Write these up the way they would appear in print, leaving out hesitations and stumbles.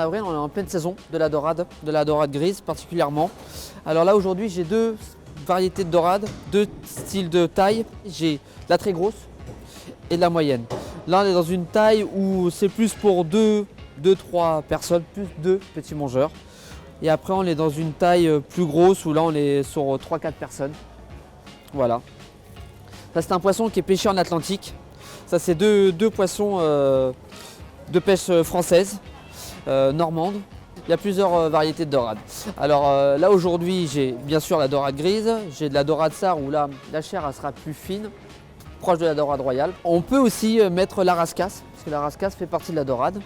avril, on est en pleine saison de la dorade grise particulièrement. Alors là aujourd'hui j'ai deux variétés de dorade, deux styles de taille. J'ai la très grosse et la moyenne. Là on est dans une taille où c'est plus pour 2-3 personnes, plus 2 petits mangeurs. Et après on est dans une taille plus grosse où là on est sur 3-4 personnes. Voilà. Ça c'est un poisson qui est pêché en Atlantique. Ça c'est deux poissons de pêche française, normande. Il y a plusieurs variétés de dorade. Alors là aujourd'hui j'ai bien sûr la dorade grise, j'ai de la dorade sar où là la chair elle sera plus fine, proche de la dorade royale. On peut aussi mettre la rascasse, parce que la rascasse fait partie de la dorade,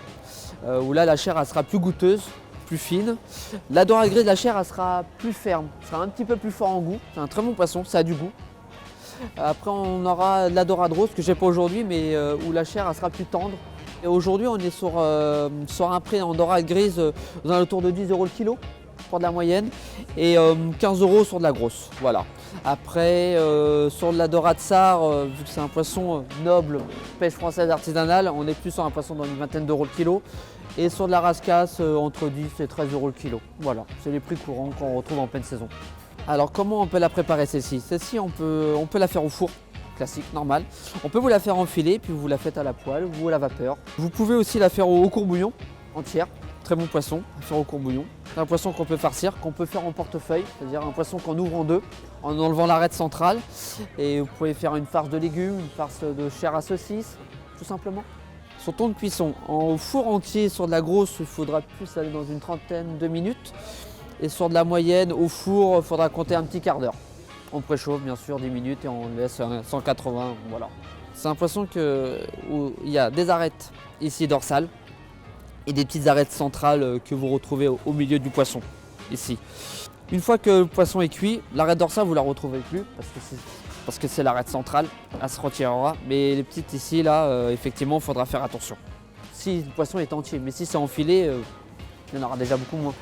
où là la chair elle sera plus goûteuse, plus fine. La dorade grise, la chair elle sera plus ferme, elle sera un petit peu plus fort en goût. C'est un très bon poisson, ça a du goût. Après on aura la dorade rose que j'ai pas aujourd'hui, mais où la chair elle sera plus tendre. Et aujourd'hui on est sur un prix en dorade grise aux alentours de 10 € le kilo pour de la moyenne et 15 € sur de la grosse. Voilà. Après sur de la dorade sar, vu que c'est un poisson noble, pêche française artisanale, on est plus sur un poisson dans une vingtaine d'euros le kilo. Et sur de la rascasse entre 10 et 13 € le kilo. Voilà, c'est les prix courants qu'on retrouve en pleine saison. Alors comment on peut la préparer celle-ci? Celle-ci on peut la faire au four. Classique, normal. On peut vous la faire en filet, puis vous la faites à la poêle ou à la vapeur. Vous pouvez aussi la faire au courbouillon, entière. Très bon poisson, à faire au courbouillon. C'est un poisson qu'on peut farcir, qu'on peut faire en portefeuille, c'est-à-dire un poisson qu'on ouvre en deux, en enlevant l'arête centrale. Et vous pouvez faire une farce de légumes, une farce de chair à saucisse, tout simplement. Sur temps de cuisson, au four entier, sur de la grosse, il faudra plus aller dans une trentaine de minutes. Et sur de la moyenne, au four, il faudra compter un petit quart d'heure. On préchauffe bien sûr 10 minutes et on laisse 180, voilà. C'est un poisson où il y a des arêtes ici dorsales et des petites arêtes centrales que vous retrouvez au milieu du poisson, ici. Une fois que le poisson est cuit, l'arête dorsale vous la retrouvez plus parce que c'est l'arête centrale, elle se retirera. Mais les petites ici, là, effectivement, il faudra faire attention. Si le poisson est entier, mais si c'est enfilé, il y en aura déjà beaucoup moins.